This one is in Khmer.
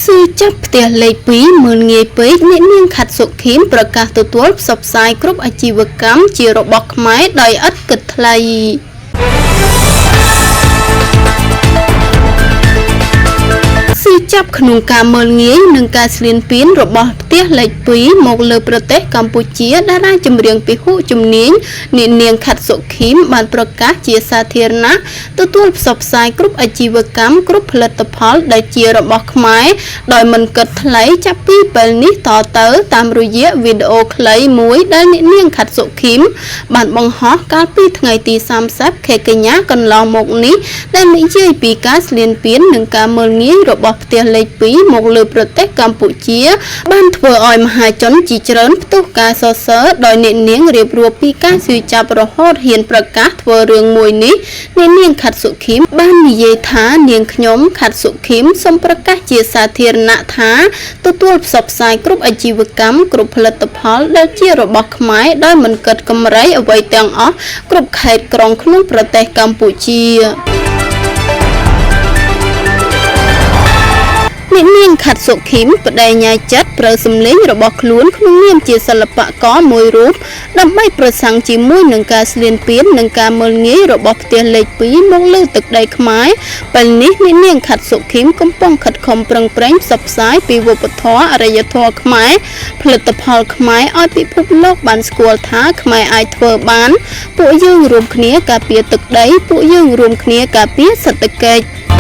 ស៊ឺចាប់ផ្ទះលេខ2មើលងាយពេកអ្នកនាងខាត់សុខីមប្រកាសទទួលផ្សព្វផ្សាយគ្រប់អាជីវកម្មជារបស់ខ្មែរដោយឥតគិតថ្លៃស៊ឺចាប់ក្នុងការមើលងាយនិងការស្លៀនពានរបស់ផ្ទះលេខ2មកលើប្រទេសកម្ពុជាតារាចម្រៀងពិហុជំនាញអ្នកនាងខាត់សុខីមបានប្រកាសជាសាធារណៈទទួលផ្សព្វផ្សាយគ្រប់អាជីវកម្មគ្រប់ផលិតផលដែលជារបស់ខ្មែរដោយមិនគិតថ្លៃចាប់ពីពេលនេះតទៅតាមរយៈវីដេអូខ្លីមួយដែលអ្នកនាងខាត់សុខីមបានបង្ហោះកាលពីថ្ងៃទី30 ខែកញ្ញាកន្លងមកនេះដែលនិយាយពីការស្លៀនពាននិងការមើលងាយរបស់ផ្ទះលេខ2មកលើប្រទេសកម្ពុជាបានធ្វើឲ្យមហាជនជាច្រើនផ្ទុះការសរសើរដោយអ្នកនាងរៀបរាប់ពីការស៊ឺចាប់រហូតហ៊ានប្រកាសធ្វើរឿងមួយនេះអ្នកនាងខាត់សុខីមបាននិយាយថានាងខ្ញុំខាត់សុខីមសូមប្រកាសជាសាធារណៈថាទទួលផ្សព្វផ្សាយគ្រប់អាជីវកម្មគ្រប់ផលិតផលដែលជារបស់ខ្មែរដោយមិនគិតកម្រៃអ្វីទាំងអស់គ្រប់ខេត្តក្រុងក្នុងប្រទេសកម្ពុជាអ្នកនាងខាត់សុខីមបដិញ្ញាចិត្តប្រើសម្លេងរបស់ខ្លួនក្នុងនាមជាសិល្បករមួយរូបដើម្បីប្រសង់ជាមួយនឹងការស្លៀនពាននិងការមើលងាយរបស់ផ្ទះលេខ2មកលើទឹកដីខ្មែរពេលនេះអ្នកនាងខាត់សុខីមកំពុងខិតខំប្រឹងប្រែងផ្សព្វផ្សាយពីវប្បធម៌អរិយធម៌ខ្មែរផលិតផលខ្មែរឲ្យពិភពលោកបានស្គាល់ថាខ្មែរអាចធ្វើបានពួកយើងរួមគ្នាការពារទឹកដីពួកយើងរួមគ្នាការពារសេដ្ឋកិច្ច